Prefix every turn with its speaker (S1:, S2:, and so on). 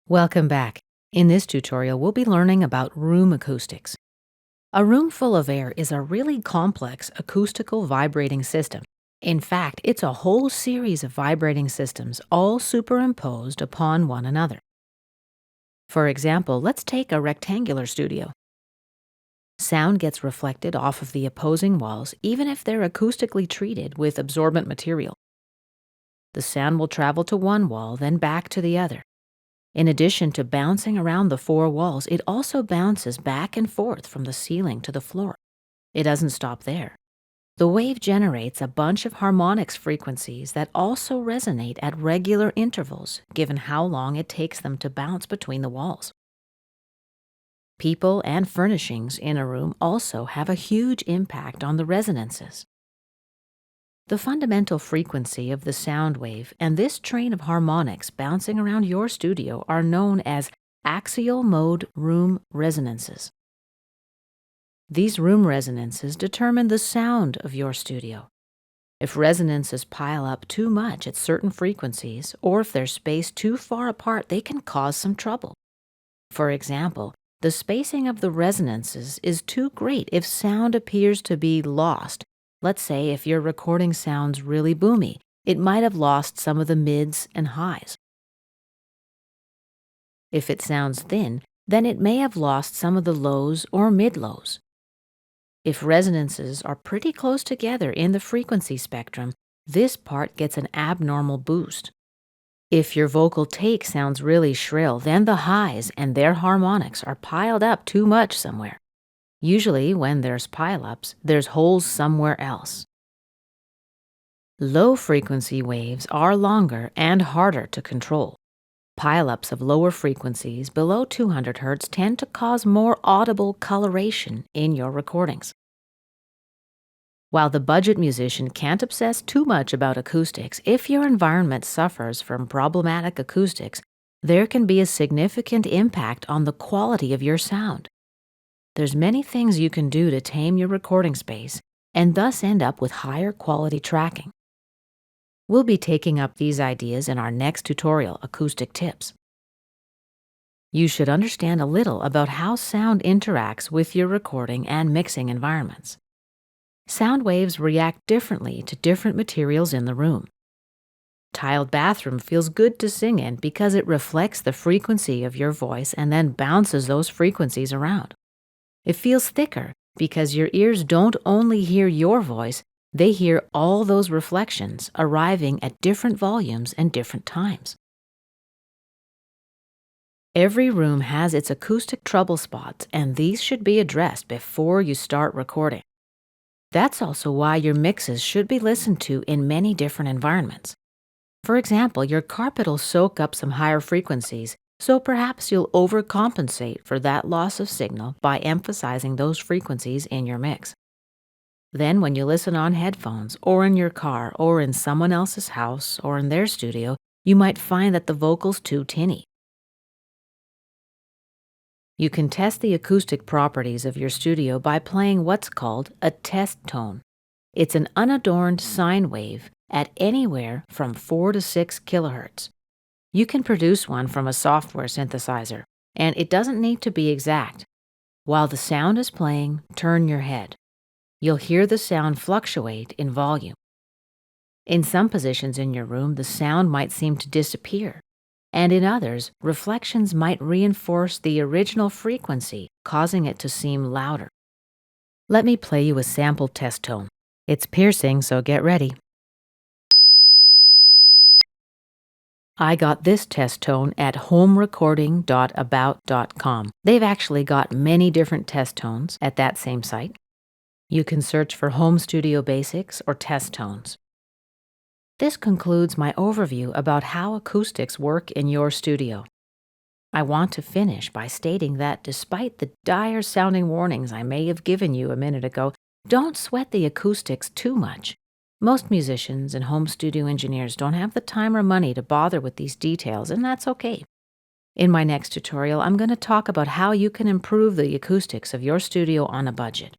S1: Welcome back. In this tutorial, we'll be learning about room acoustics. A room full of air is a really complex acoustical vibrating system. In fact, it's a whole series of vibrating systems all superimposed upon one another. For example, let's take a rectangular studio. Sound gets reflected off of the opposing walls even if they're acoustically treated with absorbent material. The sound will travel to one wall, then back to the other. In addition to bouncing around the four walls, it also bounces back and forth from the ceiling to the floor. It doesn't stop there. The wave generates a bunch of harmonics frequencies that also resonate at regular intervals, given how long it takes them to bounce between the walls. People and furnishings in a room also have a huge impact on the resonances. The fundamental frequency of the sound wave and this train of harmonics bouncing around your studio are known as axial mode room resonances. These room resonances determine the sound of your studio. If resonances pile up too much at certain frequencies, or if they're spaced too far apart, they can cause some trouble. For example, the spacing of the resonances is too great if sound appears to be lost. Let's say if your recording sounds really boomy, it might have lost some of the mids and highs. If it sounds thin, then it may have lost some of the lows or mid-lows. If resonances are pretty close together in the frequency spectrum, this part gets an abnormal boost. If your vocal take sounds really shrill, then the highs and their harmonics are piled up too much somewhere. Usually, when there's pileups, there's holes somewhere else. Low-frequency waves are longer and harder to control. Pileups of lower frequencies below 200 Hz tend to cause more audible coloration in your recordings. While the budget musician can't obsess too much about acoustics, if your environment suffers from problematic acoustics, there can be a significant impact on the quality of your sound. There's many things you can do to tame your recording space and thus end up with higher quality tracking. We'll be taking up these ideas in our next tutorial, Acoustic Tips. You should understand a little about how sound interacts with your recording and mixing environments. Sound waves react differently to different materials in the room. Tiled bathroom feels good to sing in because it reflects the frequency of your voice and then bounces those frequencies around. It feels thicker because your ears don't only hear your voice, they hear all those reflections arriving at different volumes and different times. Every room has its acoustic trouble spots, and these should be addressed before you start recording. That's also why your mixes should be listened to in many different environments. For example, your carpet will soak up some higher frequencies, so perhaps you'll overcompensate for that loss of signal by emphasizing those frequencies in your mix. Then when you listen on headphones, or in your car, or in someone else's house, or in their studio, you might find that the vocal's too tinny. You can test the acoustic properties of your studio by playing what's called a test tone. It's an unadorned sine wave at anywhere from 4 to 6 kHz. You can produce one from a software synthesizer, and it doesn't need to be exact. While the sound is playing, turn your head. You'll hear the sound fluctuate in volume. In some positions in your room, the sound might seem to disappear, and in others, reflections might reinforce the original frequency, causing it to seem louder. Let me play you a sample test tone. It's piercing, so get ready. I got this test tone at homerecording.about.com. They've actually got many different test tones at that same site. You can search for Home Studio Basics or Test Tones. This concludes my overview about how acoustics work in your studio. I want to finish by stating that despite the dire sounding warnings I may have given you a minute ago, don't sweat the acoustics too much. Most musicians and home studio engineers don't have the time or money to bother with these details, and that's okay. In my next tutorial, I'm going to talk about how you can improve the acoustics of your studio on a budget.